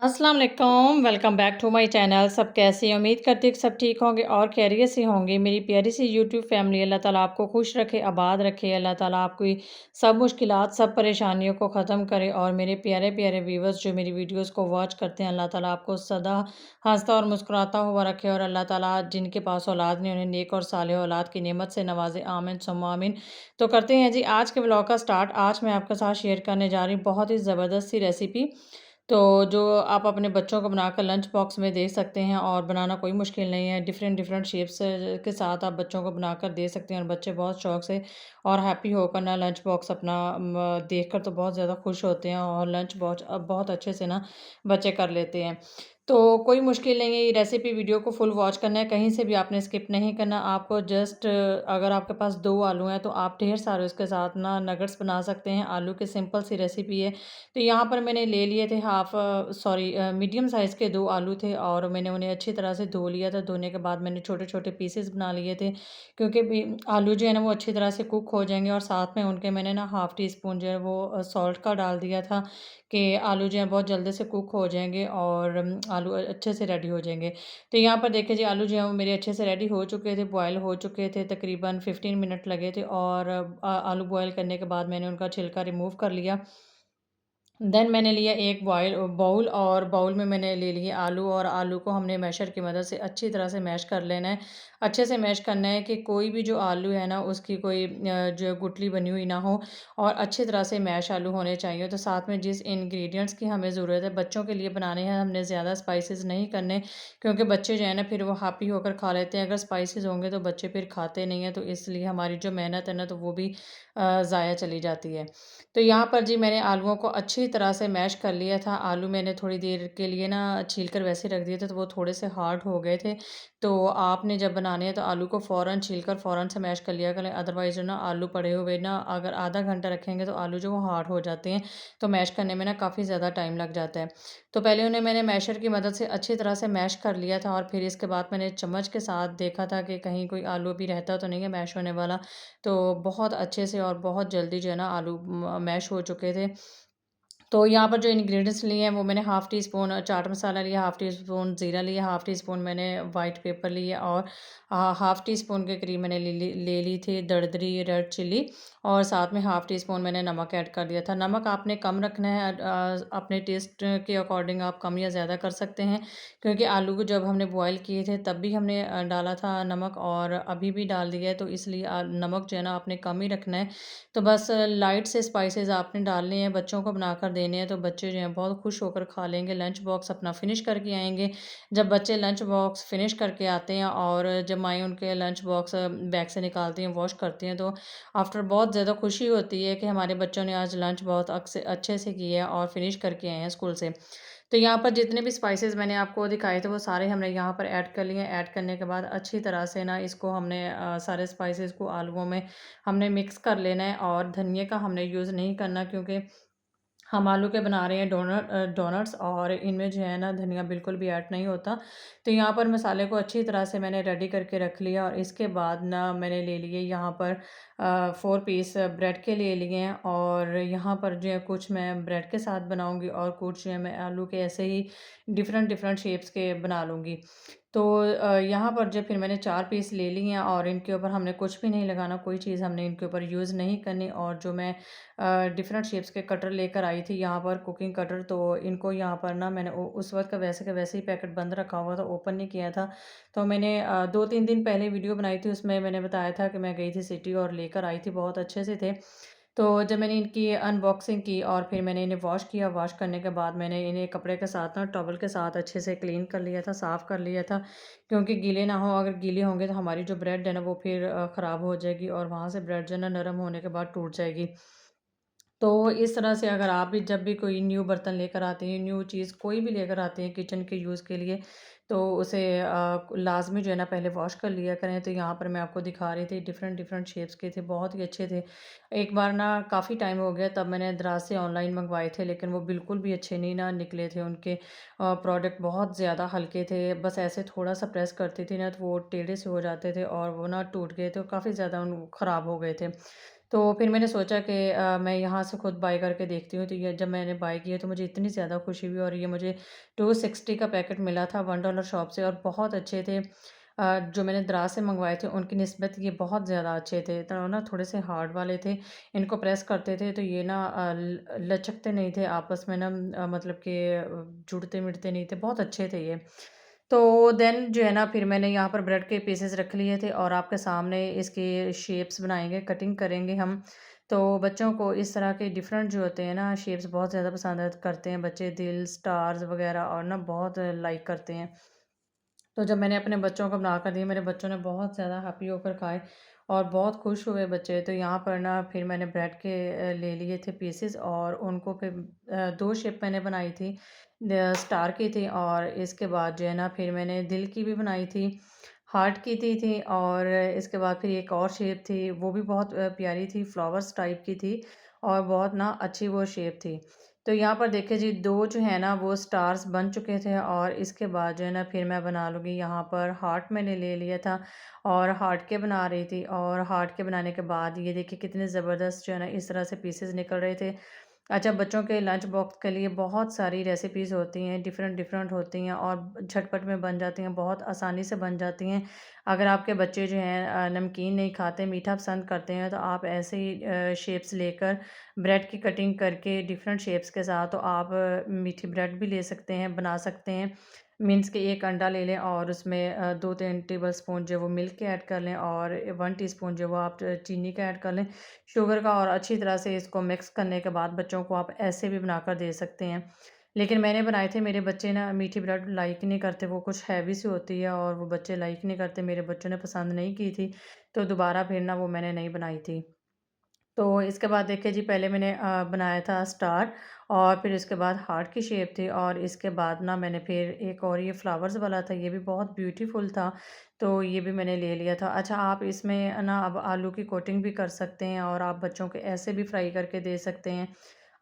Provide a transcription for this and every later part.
अस्सलाम वालेकुम, welcome back to my channel. सब कैसे हैं? उम्मीद करती हूँ कि सब ठीक होंगे और खैरियत से होंगे। मेरी प्यारी सी यूट्यूब फैमिली, अल्लाह ताला आपको खुश रखे, आबाद रखे। अल्लाह ताला आपकी सब मुश्किलात, सब परेशानियों को ख़त्म करे और मेरे प्यारे-प्यारे व्यूअर्स जो मेरी वीडियोस को वॉच करते हैं, अल्लाह ताला आपको सदा हँसता और मुस्कुराता हुआ रखे और अल्लाह ताला जिनके पास औलाद नहीं, उन्हें नेक और सालेह औलाद की नेमत से नवाज़े। आमीन सुम्मा आमीन। तो करते हैं जी आज के व्लॉग का स्टार्ट। आज मैं आपके साथ शेयर करने जा रही हूँ बहुत ही ज़बरदस्त सी रेसिपी। तो जो आप अपने बच्चों को बनाकर लंच बॉक्स में दे सकते हैं और बनाना कोई मुश्किल नहीं है। डिफ़रेंट डिफ़रेंट शेप्स के साथ आप बच्चों को बनाकर दे सकते हैं और बच्चे बहुत शौक से और हैप्पी होकर ना लंच बॉक्स अपना देखकर तो बहुत ज़्यादा खुश होते हैं और लंच बॉक्स अब बहुत अच्छे से ना बच्चे कर लेते हैं। तो कोई मुश्किल नहीं है, ये रेसिपी वीडियो को फुल वॉच करना है, कहीं से भी आपने स्किप नहीं करना। आपको जस्ट अगर आपके पास 2 आलू हैं तो आप ढेर सारे उसके साथ ना नगेट्स बना सकते हैं। आलू की सिंपल सी रेसिपी है। तो यहाँ पर मैंने ले लिए थे मीडियम साइज़ के 2 आलू थे और मैंने उन्हें अच्छी तरह से धो लिया था। धोने के बाद मैंने छोटे-छोटे पीसेस बना लिए थे क्योंकि भी आलू जो है ना वो अच्छी तरह से कुक हो जाएँगे और साथ में उनके मैंने ना हाफ़ टी स्पून जो है वो सॉल्ट का डाल दिया था कि आलू जो है बहुत जल्दी से कुक हो जाएँगे और आलू अच्छे से रेडी हो जाएँगे। तो यहाँ पर देखिए जी आलू जो है वो मेरे अच्छे से रेडी हो चुके थे, बॉयल हो चुके थे, तकरीबन 15 मिनट लगे थे और आलू बॉयल करने के बाद मैंने उनका छिलका रिमूव कर लिया। देन मैंने लिया एक बाउल और बाउल में मैंने ले लिए आलू और आलू को हमने मैशर की मदद से अच्छी तरह से मैश कर लेना है। अच्छे से मैश करना है कि कोई भी जो आलू है ना उसकी कोई जो है गुठली बनी हुई ना हो और अच्छी तरह से मैश आलू होने चाहिए। तो साथ में जिस इंग्रेडिएंट्स की हमें ज़रूरत है बच्चों के लिए बनाने हैं, हमने ज़्यादा स्पाइसेस नहीं करने क्योंकि बच्चे जो है ना फिर वो हैप्पी होकर खा लेते हैं। अगर स्पाइसेस होंगे तो बच्चे फिर खाते नहीं हैं, तो इसलिए हमारी जो मेहनत है ना तो वो भी ज़ाया चली जाती है। तो यहाँ पर जी मैंने आलूओं को अच्छी तरह से मैश कर लिया था। आलू मैंने थोड़ी देर के लिए ना छील कर वैसे रख दिए थे तो वो थोड़े से हार्ड हो गए थे। तो आपने जब बनाने हैं तो आलू को फ़ौरन छील कर फ़ौरन से मैश कर लिया करें, अदरवाइज़ जो ना आलू पड़े हुए ना अगर आधा घंटा रखेंगे तो आलू जो वो हार्ड हो जाते हैं। तो मैश करने में ना काफ़ी ज़्यादा टाइम लग जाता है। तो पहले उन्हें मैंने मैशर की मदद से अच्छी तरह से मैश कर लिया था और फिर इसके बाद मैंने चम्मच के साथ देखा था कि कहीं कोई आलू भी रहता तो नहीं है मैश होने वाला। तो बहुत अच्छे से और बहुत जल्दी जो है ना आलू मैश हो चुके थे। तो यहाँ पर जो इंग्रीडिएंट्स लिए हैं वो मैंने half tea spoon chaat masala लिया, हाफ़ टी स्पून ज़ीरा लिया, हाफ़ टी स्पून मैंने व्हाइट पेपर लिया और हाफ़ टी स्पून के करीब मैंने ले ली थी दरदरी रेड चिल्ली और साथ में हाफ़ टी स्पून मैंने नमक ऐड कर दिया था। नमक आपने कम रखना है अपने टेस्ट के अकॉर्डिंग आप कम या ज़्यादा कर सकते हैं क्योंकि आलू को जब हमने बॉयल किए थे तब भी हमने डाला था नमक और अभी भी डाल दिया है, तो इसलिए नमक जो है ना आपने कम ही रखना है। तो बस लाइट से स्पाइसेस आपने डालने हैं, बच्चों को बनाकर देने हैं, तो बच्चे जो हैं बहुत खुश होकर खा लेंगे। लंच बॉक्स अपना फ़िनिश करके आएँगे। जब बच्चे लंच बॉक्स फ़िनिश करके आते हैं और जब माएँ उनके लंच बॉक्स बैग से निकालती हैं, वॉश करती हैं, तो आफ्टर बहुत ज़्यादा खुशी होती है कि हमारे बच्चों ने आज लंच बहुत अच्छे से किया है और फ़िनिश करके आए हैं स्कूल से। तो यहाँ पर जितने भी स्पाइसेस मैंने आपको दिखाए थे वो सारे हमने यहाँ पर ऐड कर लिए हैं। ऐड करने के बाद अच्छी तरह से ना इसको हमने सारे स्पाइसेस को आलूओं में हमने मिक्स कर लेना है और धनिये का हमने यूज़ नहीं करना क्योंकि हम आलू के बना रहे हैं डोनट्स और इनमें जो है ना धनिया बिल्कुल भी ऐड नहीं होता। तो यहाँ पर मसाले को अच्छी तरह से मैंने रेडी करके रख लिया और इसके बाद ना मैंने ले लिए यहाँ पर 4 पीस ब्रेड के ले लिए हैं और यहाँ पर जो है कुछ मैं ब्रेड के साथ बनाऊँगी और कुछ जो है मैं आलू के ऐसे ही डिफ़रेंट डिफ़रेंट शेप्स के बना लूँगी। तो यहाँ पर जो फिर मैंने 4 पीस ले लिए हैं और इनके ऊपर हमने कुछ भी नहीं लगाना, कोई चीज़ हमने इनके ऊपर यूज़ नहीं करनी और जो मैं डिफरेंट शेप्स के कटर लेकर आई थी यहाँ पर कुकिंग कटर, तो इनको यहाँ पर ना मैंने उस वक्त का वैसे का वैसे ही पैकेट बंद रखा हुआ था, ओपन नहीं किया था। तो मैंने 2-3 दिन पहले वीडियो बनाई थी, उसमें मैंने बताया था कि मैं गई थी सिटी और लेकर आई थी, बहुत अच्छे से थे। तो जब मैंने इनकी अनबॉक्सिंग की और फिर मैंने इन्हें वॉश किया, वॉश करने के बाद मैंने इन्हें कपड़े के साथ ना टॉवल के साथ अच्छे से क्लीन कर लिया था, साफ़ कर लिया था क्योंकि गीले ना हो। अगर गीले होंगे तो हमारी जो ब्रेड है ना वो फिर ख़राब हो जाएगी और वहाँ से ब्रेड जो है ना नरम होने के बाद टूट जाएगी। तो इस तरह से अगर आप भी जब भी कोई न्यू बर्तन लेकर आते हैं, न्यू चीज़ कोई भी लेकर आते हैं किचन के यूज़ के लिए, तो उसे लाज़मी जो है ना पहले वॉश कर लिया करें। तो यहाँ पर मैं आपको दिखा रही थी डिफ़रेंट डिफ़रेंट शेप्स के थे, बहुत ही अच्छे थे। एक बार ना काफ़ी टाइम हो गया तब मैंने दराज़ से ऑनलाइन मंगवाए थे, लेकिन वो बिल्कुल भी अच्छे नहीं ना निकले थे। उनके प्रोडक्ट बहुत ज़्यादा हल्के थे, बस ऐसे थोड़ा-सा प्रेस करती थी ना तो वो टेढ़े से हो जाते थे और वो ना टूट गए थे और काफ़ी ज़्यादा ख़राब हो गए थे। तो फिर मैंने सोचा कि मैं यहाँ से खुद बाय करके देखती हूँ, तो ये जब मैंने बाय किया तो मुझे इतनी ज़्यादा खुशी हुई और ये मुझे 260 का पैकेट मिला था $1 शॉप से और बहुत अच्छे थे। जो मैंने दराज से मंगवाए थे उनकी निस्बत ये बहुत ज़्यादा अच्छे थे, तो ना थोड़े से हार्ड वाले थे। इनको प्रेस करते थे तो ये ना लचकते नहीं थे आपस में ना, मतलब कि जुड़ते-मिटते नहीं थे, बहुत अच्छे थे ये। तो देन जो है ना, फिर मैंने यहाँ पर ब्रेड के पीसेस रख लिए थे और आपके सामने इसके शेप्स बनाएँगे, कटिंग करेंगे हम। तो बच्चों को इस तरह के डिफरेंट जो होते हैं ना शेप्स बहुत ज़्यादा पसंद करते हैं बच्चे, दिल, स्टार्स वग़ैरह और ना बहुत लाइक करते हैं। तो जब मैंने अपने बच्चों को बना कर दिए, मेरे बच्चों ने बहुत ज़्यादा हैप्पी होकर खाए और बहुत खुश हुए बच्चे। तो यहाँ पर ना फिर मैंने ब्रेड के ले लिए थे पीसेस और उनको फिर 2 शेप मैंने बनाई थी। स्टार की थी और इसके बाद जो है ना फिर मैंने दिल की भी बनाई थी, हार्ट की थी और इसके बाद फिर एक और शेप थी, वो भी बहुत प्यारी थी, फ्लावर्स टाइप की थी और बहुत ना अच्छी वो शेप थी। तो यहाँ पर देखिए जी 2 जो है ना वो स्टार्स बन चुके थे और इसके बाद जो है ना फिर मैं बना लूँगी यहाँ पर हार्ट मैंने ले लिया था और हार्ट के बना रही थी और हार्ट के बनाने के बाद ये देखिए कितने ज़बरदस्त जो है ना इस तरह से पीसेस निकल रहे थे। अच्छा, बच्चों के लंच बॉक्स के लिए बहुत सारी रेसिपीज़ होती हैं, डिफ़रेंट डिफ़रेंट होती हैं और झटपट में बन जाती हैं, बहुत आसानी से बन जाती हैं। अगर आपके बच्चे जो हैं नमकीन नहीं खाते, मीठा पसंद करते हैं, तो आप ऐसे ही शेप्स लेकर ब्रेड की कटिंग करके डिफ़रेंट शेप्स के साथ तो आप मीठी ब्रेड भी ले सकते हैं, बना सकते हैं। मीन्स कि 1 अंडा ले लें और उसमें 2-3 टेबलस्पून जो है वो मिल्क के ऐड कर लें और 1 टीस्पून जो है वो आप चीनी का ऐड कर लें, शुगर का, और अच्छी तरह से इसको मिक्स करने के बाद बच्चों को आप ऐसे भी बनाकर दे सकते हैं। लेकिन मैंने बनाए थे, मेरे बच्चे ना मीठी ब्रेड लाइक नहीं करते, वो कुछ हैवी सी होती है और वो बच्चे लाइक नहीं करते, मेरे बच्चों ने पसंद नहीं की थी, तो दोबारा फिर ना वो मैंने नहीं बनाई थी। तो इसके बाद देखिए जी पहले मैंने बनाया था स्टार और फिर उसके बाद हार्ट की शेप थी और इसके बाद ना मैंने फिर एक और ये फ्लावर्स वाला था, ये भी बहुत ब्यूटीफुल था, तो ये भी मैंने ले लिया था। अच्छा, आप इसमें ना अब आलू की कोटिंग भी कर सकते हैं और आप बच्चों को ऐसे भी फ्राई करके दे सकते हैं।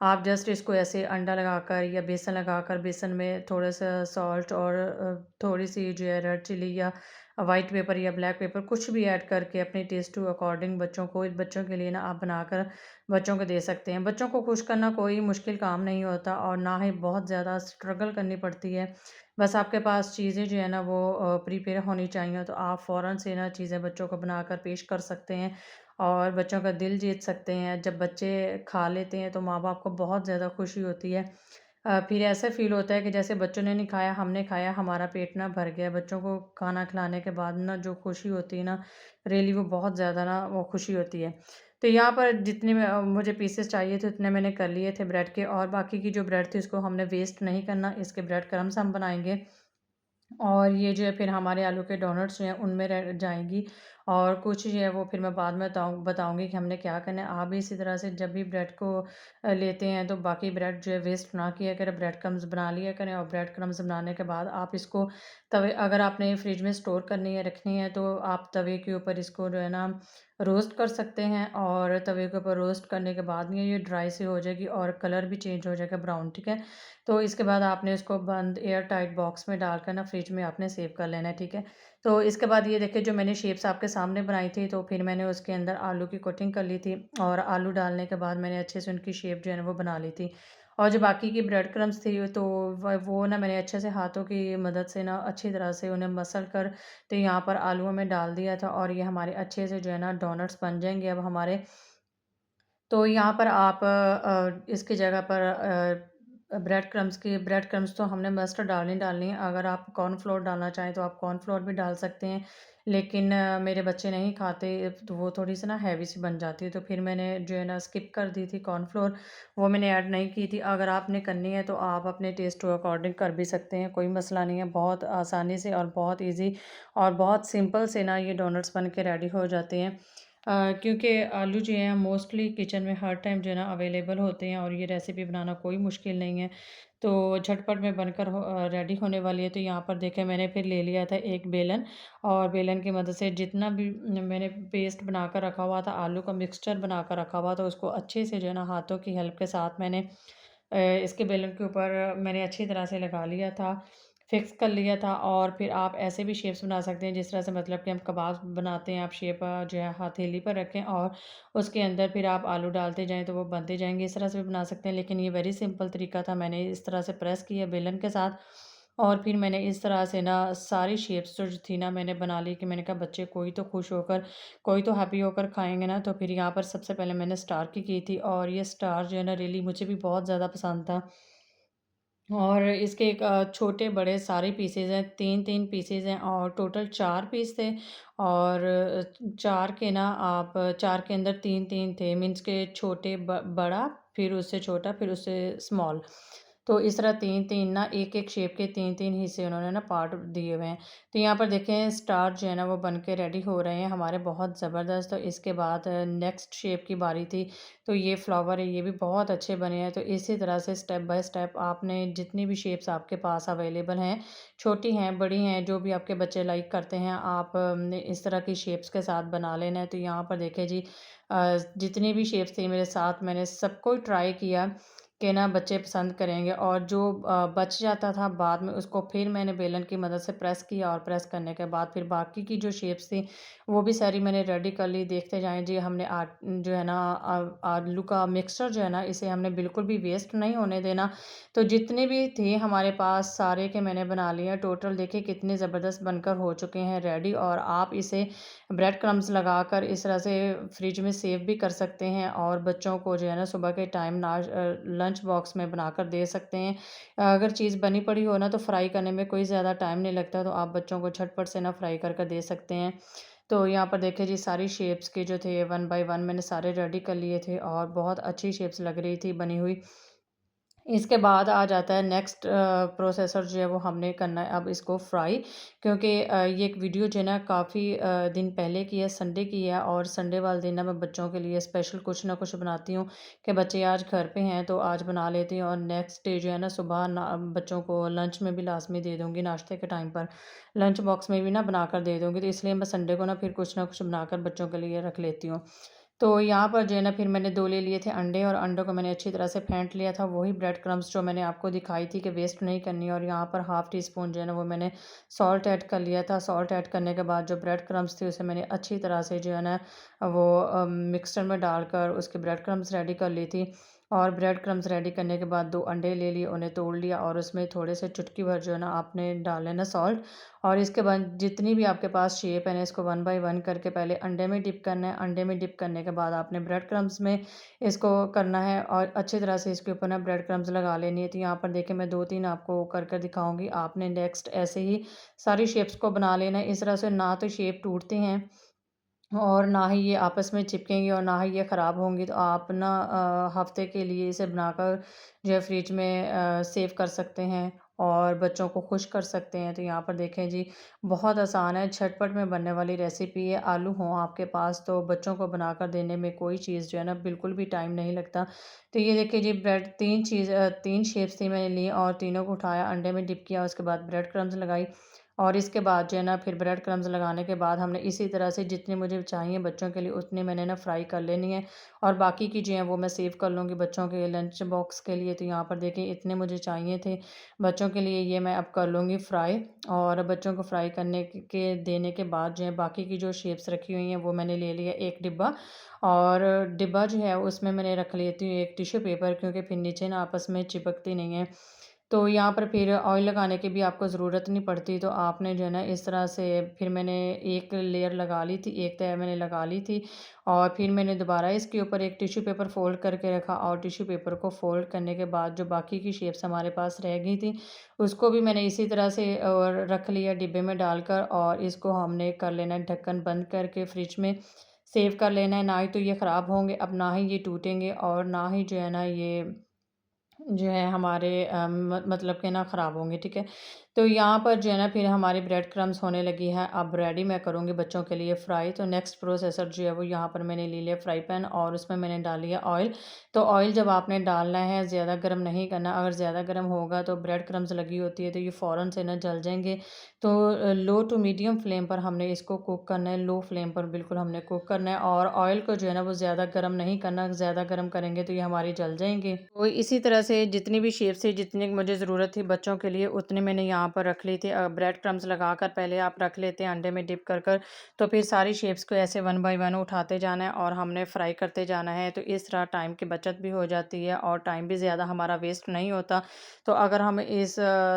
आप जस्ट इसको ऐसे अंडा लगाकर या बेसन लगाकर, बेसन में थोड़ा-सा सॉल्ट और थोड़ी-सी जो है रेड चिली या व्हाइट पेपर या ब्लैक पेपर कुछ भी ऐड करके अपने टेस्ट टू अकॉर्डिंग बच्चों के लिए ना आप बनाकर बच्चों को दे सकते हैं। बच्चों को खुश करना कोई मुश्किल काम नहीं होता और ना ही बहुत ज़्यादा स्ट्रगल करनी पड़ती है। बस आपके पास चीज़ें जो है ना वो प्रिपेयर होनी चाहिए, तो आप फ़ौरन से ना चीज़ें बच्चों को बनाकर पेश कर सकते हैं और बच्चों का दिल जीत सकते हैं। जब बच्चे खा लेते हैं तो माँ-बाप को बहुत ज़्यादा खुशी होती है। फिर ऐसा फ़ील होता है कि जैसे बच्चों ने नहीं खाया, हमने खाया, हमारा पेट ना भर गया। बच्चों को खाना खिलाने के बाद ना जो खुशी होती है ना, रियली वो बहुत ज़्यादा ना वो खुशी होती है। तो यहाँ पर जितने में मुझे पीसेस चाहिए थे उतने मैंने कर लिए थे ब्रेड के और बाकी की जो ब्रेड थी उसको हमने वेस्ट नहीं करना, इसके ब्रेड क्रम्स हम बनाएँगे। और ये जो है फिर हमारे आलू के डोनट्स जो हैं उनमें रह जाएँगी और कुछ जो है वो फिर मैं बाद में बताऊँगी कि हमने क्या करना है। आप भी इसी तरह से जब भी ब्रेड को लेते हैं तो बाकी ब्रेड जो है वेस्ट ना किया करें, ब्रेड क्रम्स बना लिया करें और ब्रेड क्रम्स बनाने के बाद आप इसको तवे, अगर आपने फ्रिज में स्टोर करनी है, रखनी है, तो आप तवे के ऊपर इसको जो है ना रोस्ट कर सकते हैं और तवे के ऊपर रोस्ट करने के बाद में ये ड्राई सी हो जाएगी और कलर भी चेंज हो जाएगा ब्राउन, ठीक है? तो इसके बाद आपने इसको बंद एयर टाइट बॉक्स में डालकर ना फ्रिज में आपने सेव कर लेना है, ठीक है? तो इसके बाद ये देखिए जो मैंने शेप्स आपके सामने बनाई थी, तो फिर मैंने उसके अंदर आलू की कोटिंग कर ली थी और आलू डालने के बाद मैंने अच्छे से उनकी शेप जो है ना वो बना ली थी। और जो बाकी की ब्रेड क्रम्स थी तो वो ना मैंने अच्छे से हाथों की मदद से ना अच्छी तरह से उन्हें मसल कर तो यहाँ पर आलूओं में डाल दिया था और ये हमारे अच्छे से जो है ना डोनट्स बन जाएँगे अब हमारे। तो यहाँ पर आप इसकी जगह पर ब्रेड क्रम्स तो हमने मस्ट डालनी डालनी है। अगर आप कॉर्नफ्लोर डालना चाहें तो आप कॉर्नफ्लोर भी डाल सकते हैं। लेकिन मेरे बच्चे नहीं खाते तो वो थोड़ी-सी ना हैवी सी बन जाती है, तो फिर मैंने जो है ना स्किप कर दी थी कॉर्नफ्लोर, वो मैंने ऐड नहीं की थी। अगर आपने करनी है तो आप अपने टेस्ट के अकॉर्डिंग कर भी सकते हैं, कोई मसला नहीं है। बहुत आसानी से और बहुत ईज़ी और बहुत सिंपल से ना ये डोनट्स बन के रेडी हो जाते हैं। क्योंकि आलू जो हैं मोस्टली किचन में हर टाइम जो है ना अवेलेबल होते हैं और ये रेसिपी बनाना कोई मुश्किल नहीं है। तो झटपट में बनकर रेडी होने वाली है। तो यहाँ पर देखें मैंने फिर ले लिया था एक बेलन और बेलन की मदद से जितना भी मैंने पेस्ट बनाकर रखा हुआ था, आलू का मिक्सचर बनाकर रखा हुआ था, उसको अच्छे से जो है ना हाथों की हेल्प के साथ मैंने इसके बेलन के ऊपर मैंने अच्छी तरह से लगा लिया था। फिक्स कर लिया था। और फिर आप ऐसे भी शेप्स बना सकते हैं जिस तरह से मतलब कि हम कबाब बनाते हैं, आप शेप जो है हथेली पर रखें और उसके अंदर फिर आप आलू डालते जाएँ तो वो बनते जाएँगे। इस तरह से भी बना सकते हैं, लेकिन ये वेरी सिंपल तरीका था। मैंने इस तरह से प्रेस किया बेलन के साथ और फिर मैंने इस तरह से ना सारी शेप्स जो थी ना मैंने बना ली कि मैंने कहा बच्चे कोई तो खुश होकर, कोई तो हैप्पी होकर खाएँगे ना। तो फिर यहाँ पर सबसे पहले मैंने स्टार की थी और ये स्टार जो है ना रियली मुझे भी बहुत ज़्यादा पसंद था। और इसके एक छोटे-बड़े सारे पीसेज़ हैं, 3-3 पीसेज़ हैं और टोटल 4 पीस थे। और 4 के ना आप 4 के अंदर 3-3 थे, मीन्स के छोटे बड़ा, फिर उससे छोटा, फिर उससे स्मॉल। तो इस तरह 3-3 ना एक-एक शेप के 3-3 हिस्से उन्होंने ना पार्ट दिए हुए हैं। तो यहाँ पर देखें स्टार जो है ना वो बन के रेडी हो रहे हैं हमारे, बहुत ज़बरदस्त। तो इसके बाद नेक्स्ट शेप की बारी थी। तो ये फ्लावर है, ये भी बहुत अच्छे बने हैं। तो इसी तरह से स्टेप बाय स्टेप आपने जितनी भी शेप्स आपके पास अवेलेबल हैं, छोटी हैं, बड़ी हैं, जो भी आपके बच्चे लाइक करते हैं, आप ने इस तरह की शेप्स के साथ बना लेना है। तो यहाँ पर देखिए जी जितनी भी शेप्स थी मेरे साथ मैंने सबको ट्राई किया कि ना बच्चे पसंद करेंगे। और जो बच जाता था बाद में उसको फिर मैंने बेलन की मदद से प्रेस किया और प्रेस करने के बाद फिर बाकी की जो शेप्स थी वो भी सारी मैंने रेडी कर ली। देखते जाएँ जी हमने जो है ना आलू का मिक्सचर जो है ना इसे हमने बिल्कुल भी वेस्ट नहीं होने देना। तो जितने भी थे हमारे पास सारे के मैंने बना लिए हैं। टोटल देखिए कितने ज़बरदस्त बनकर हो चुके हैं रेडी। और आप इसे ब्रेड क्रम्ब्स लगाकर इस तरह से फ्रिज में सेव भी कर सकते हैं और बच्चों को जो है ना सुबह के टाइम लंच बॉक्स में बनाकर दे सकते हैं। अगर चीज़ बनी पड़ी हो ना तो फ्राई करने में कोई ज़्यादा टाइम नहीं लगता, तो आप बच्चों को झटपट से ना फ्राई कर कर दे सकते हैं। तो यहाँ पर देखिए जी सारी शेप्स के जो थे 1 बाय 1 मैंने सारे रेडी कर लिए थे और बहुत अच्छी शेप्स लग रही थी बनी हुई। इसके बाद आ जाता है नेक्स्ट प्रोसेसर जो है वो हमने करना है अब इसको फ्राई। क्योंकि ये एक वीडियो जो है ना काफ़ी दिन पहले की है, संडे की है। और संडे वाले दिन ना मैं बच्चों के लिए स्पेशल कुछ ना कुछ बनाती हूँ कि बच्चे आज घर पे हैं तो आज बना लेती हूँ और नेक्स्ट डे जो है ना सुबह ना बच्चों को लंच में भी लाजमी दे दूँगी, नाश्ते के टाइम पर लंच बॉक्स में भी ना बनाकर दे दूँगी। तो इसलिए मैं संडे को ना फिर कुछ ना कुछ बनाकर बच्चों के लिए रख लेती हूँ। तो यहाँ पर जो है ना फिर मैंने 2 ले लिए थे अंडे और अंडों को मैंने अच्छी तरह से फेंट लिया था। वही ब्रेड क्रम्ब्स जो मैंने आपको दिखाई थी कि वेस्ट नहीं करनी। और यहाँ पर हाफ़ टी स्पून जो है ना वो मैंने सॉल्ट ऐड कर लिया था। सॉल्ट ऐड करने के बाद जो ब्रेड क्रम्ब्स थे उसे मैंने अच्छी तरह से जो है ना वो मिक्सचर में डालकर उसके ब्रेड क्रम्ब्स रेडी कर ली थी। और ब्रेड क्रम्ब्स रेडी करने के बाद 2 अंडे ले लिए, उन्हें तोड़ लिया और उसमें थोड़े से चुटकी भर जो है ना आपने डाल लेना सॉल्ट। और इसके बाद जितनी भी आपके पास शेप है ना इसको 1 बाय 1 करके पहले अंडे में डिप करना है। अंडे में डिप करने के बाद आपने ब्रेड क्रम्ब्स में इसको करना है और अच्छी तरह से इसके ऊपर ना ब्रेड क्रम्ब्स लगा लेनी है। तो यहाँ पर देखिए मैं 2-3 आपको कर कर दिखाऊँगी। आपने नेक्स्ट ऐसे ही सारी शेप्स को बना लेना है। इस तरह से ना तो शेप टूटते हैं और ना ही ये आपस में चिपकेंगी और ना ही ये ख़राब होंगी। तो आप ना हफ़्ते के लिए इसे बनाकर जो है फ्रिज में सेव कर सकते हैं और बच्चों को खुश कर सकते हैं। तो यहाँ पर देखें जी बहुत आसान है, झटपट में बनने वाली रेसिपी है। आलू हों आपके पास तो बच्चों को बनाकर देने में कोई चीज़ जो है ना बिल्कुल भी टाइम नहीं लगता। तो ये देखिए जी ब्रेड 3 शेप्स थी मैंने ली और तीनों को उठाया, अंडे में डिप किया, उसके बाद ब्रेड क्रम्ब्स लगाई। और इसके बाद जो है ना फिर ब्रेड क्रम्ब्स लगाने के बाद हमने इसी तरह से जितने मुझे चाहिए बच्चों के लिए उतने मैंने ना फ्राई कर लेनी है। और बाकी की जो है वो मैं सेव कर लूँगी बच्चों के लंच बॉक्स के लिए। तो यहाँ पर देखिए इतने मुझे चाहिए थे बच्चों के लिए, ये मैं अब कर लूँगी फ्राई। और बच्चों को फ्राई करने के देने के बाद जो है बाकी की जो शेप्स रखी हुई हैं वो मैंने ले लिया एक डिब्बा। और डिब्बा जो है उसमें मैंने रख लेती हूँ एक टिश्यू पेपर, क्योंकि फिर नीचे ना आपस में चिपकती नहीं है। तो यहाँ पर फिर ऑयल लगाने की भी आपको ज़रूरत नहीं पड़ती। तो आपने जो है ना इस तरह से फिर मैंने एक लेयर लगा ली थी, एक तह मैंने लगा ली थी। और फिर मैंने दोबारा इसके ऊपर एक टिश्यू पेपर फ़ोल्ड करके रखा और टिश्यू पेपर को फ़ोल्ड करने के बाद जो बाकी की शेप्स हमारे पास रह गई थी, उसको भी मैंने इसी तरह से और रख लिया डिब्बे में डालकर। और इसको हमने कर लेना है ढक्कन बंद करके फ्रिज में सेव कर लेना है। ना ही तो ये ख़राब होंगे, अब ना ही ये टूटेंगे और ना ही जो है ना ये जो है हमारे मतलब कि ना ख़राब होंगे, ठीक है। तो यहाँ पर जो है ना फिर हमारी ब्रेड क्रम्स होने लगी है, अब रेडी मैं करूँगी बच्चों के लिए फ्राई। तो नेक्स्ट प्रोसेसर जो है वो यहाँ पर मैंने ले लिया फ्राई पैन और उसमें मैंने डाल लिया ऑयल। तो ऑयल जब आपने डालना है ज़्यादा गर्म नहीं करना, अगर ज़्यादा गर्म होगा तो ब्रेड क्रम्स लगी होती है तो ये फ़ौरन से ना जल जाएंगे। तो लो टू मीडियम फ्लेम पर हमने इसको कुक करना है, लो फ्लेम पर बिल्कुल हमने कुक करना है। और ऑयल को जो है ना वो ज़्यादा गर्म नहीं करना, ज़्यादा गर्म करेंगे तो ये हमारी जल जाएंगे। तो इसी तरह से जितनी भी शेप्स थी, जितनी मुझे ज़रूरत थी बच्चों के लिए, उतनी मैंने यहाँ पर रख ली थी। ब्रेड क्रम्स लगाकर पहले आप रख लेते हैं अंडे में डिप कर कर, तो फिर सारी शेप्स को ऐसे वन बाय वन उठाते जाना है और हमने फ्राई करते जाना है। तो इस तरह टाइम की बचत भी हो जाती है और टाइम भी ज़्यादा हमारा वेस्ट नहीं होता। तो अगर हम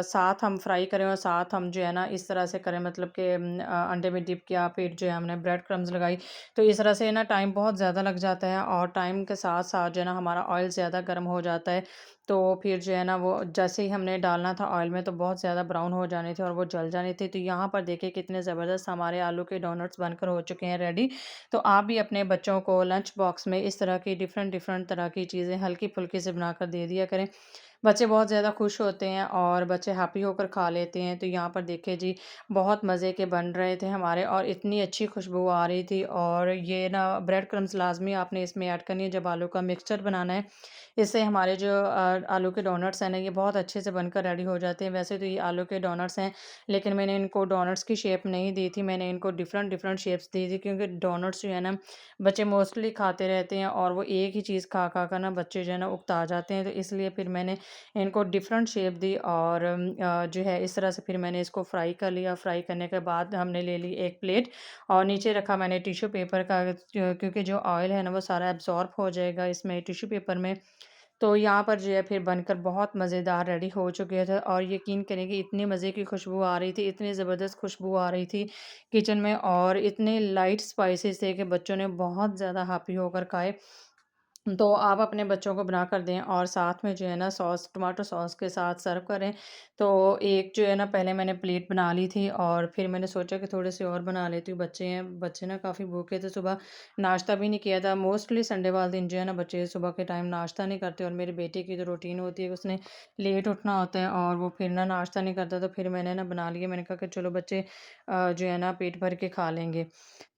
साथ हम फ्राई करें और साथ हम जो है ना इस तरह से करें, मतलब कि अंडे में डिप किया, फिर जो है हमने ब्रेड क्रम्स लगाई, तो इस तरह से ना टाइम बहुत ज़्यादा लग जाता है और टाइम के साथ-साथ जो है ना हमारा ऑयल ज़्यादा गर्म हो जाता है। तो फिर जो है ना वो जैसे ही हमने डालना था ऑयल में तो बहुत ज़्यादा ब्राउन हो जाने थे और वो जल जाने थे। तो यहाँ पर देखिए कितने ज़बरदस्त हमारे आलू के डोनट्स बनकर हो चुके हैं रेडी। तो आप भी अपने बच्चों को लंच बॉक्स में इस तरह की डिफ़रेंट-डिफ़रेंट तरह की चीज़ें हल्की-फुल्की से बनाकर दे दिया करें। बच्चे बहुत ज़्यादा खुश होते हैं और बच्चे हैप्पी होकर खा लेते हैं। तो यहाँ पर देखिए जी, बहुत मज़े के बन रहे थे हमारे और इतनी अच्छी खुशबू आ रही थी। और ये ना ब्रेड क्रम्स लाज़मी आपने इसमें ऐड करनी है जब आलू का मिक्सचर बनाना है। इससे हमारे जो आलू के डोनट्स हैं ना, ये बहुत अच्छे से बनकर रेडी हो जाते हैं। वैसे तो ये आलू के डोनट्स हैं, लेकिन मैंने इनको डोनट्स की शेप नहीं दी थी, मैंने इनको डिफ़रेंट-डिफ़रेंट शेप्स दी थी, क्योंकि डोनट्स जो है ना, बच्चे मोस्टली खाते रहते हैं और वो एक ही चीज़ खा-खा कर ना बच्चे जो है ना उकता जाते हैं। तो इसलिए फिर मैंने इनको डिफ़रेंट शेप दी और जो है इस तरह से फिर मैंने इसको फ्राई कर लिया। फ्राई करने के बाद हमने ले ली एक प्लेट और नीचे रखा मैंने टिश्यू पेपर का, क्योंकि जो ऑयल है ना वो सारा एब्ज़ॉर्ब हो जाएगा इसमें टिश्यू पेपर में। तो यहाँ पर जो है फिर बनकर बहुत मज़ेदार रेडी हो चुके थे और यकीन करें कि इतनी मज़े की खुशबू आ रही थी, इतनी ज़बरदस्त खुशबू आ रही थी किचन में और इतने लाइट स्पाइसेस थे कि बच्चों ने बहुत ज़्यादा हैप्पी होकर खाए। तो आप अपने बच्चों को बनाकर दें और साथ में जो है ना सॉस, टमाटो सॉस के साथ सर्व करें। तो एक जो है ना पहले मैंने प्लेट बना ली थी और फिर मैंने सोचा कि थोड़े-से और बना लेती हूँ। बच्चे हैं, बच्चे ना काफ़ी भूखे थे, सुबह नाश्ता भी नहीं किया था। मोस्टली संडे वाले दिन जो है ना बच्चे सुबह के टाइम नाश्ता नहीं करते और मेरे बेटे की जो रूटीन होती है कि उसने लेट उठना होता है और वो फिर ना नाश्ता नहीं करता, तो फिर मैंने ना बना लिया। मैंने कहा कि चलो बच्चे जो है ना पेट भर के खा लेंगे।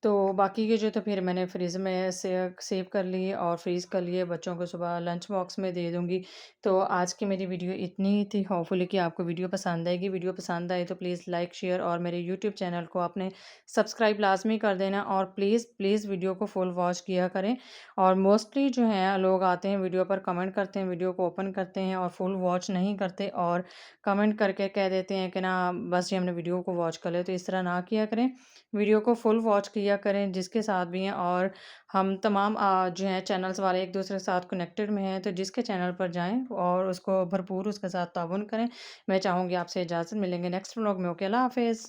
तो बाकी के जो तो फिर मैंने फ्रिज में से सेव कर लिए और फ्रीज़ कर लिए, बच्चों को सुबह लंच बॉक्स में दे दूँगी। तो आज की मेरी वीडियो इतनी ही थी, होपफुली कि आपको वीडियो पसंद आएगी। वीडियो पसंद आए तो प्लीज़ लाइक, शेयर और मेरे यूट्यूब चैनल को आपने सब्सक्राइब लाज़मी कर देना और प्लीज़ वीडियो को फुल वॉच किया करें। और मोस्टली जो है लोग आते हैं वीडियो पर कमेंट करते हैं, वीडियो को ओपन करते हैं और फुल वॉच नहीं करते और कमेंट करके कह देते हैं कि ना बस जी हमने वीडियो को वॉच कर लिया। तो इस तरह ना किया करें। वीडियो को फुल वॉच किया करें जिसके साथ भी हैं। और हम तमाम जो हैं चैनल्स वाले एक दूसरे के साथ कनेक्टेड में हैं, तो जिसके चैनल पर जाएँ और उसको भरपूर उसके साथ ताउन करें। मैं चाहूँगी आपसे इजाज़त, मिलेंगे नेक्स्ट व्लॉग में। ओके, अल्लाह हाफ़िज़।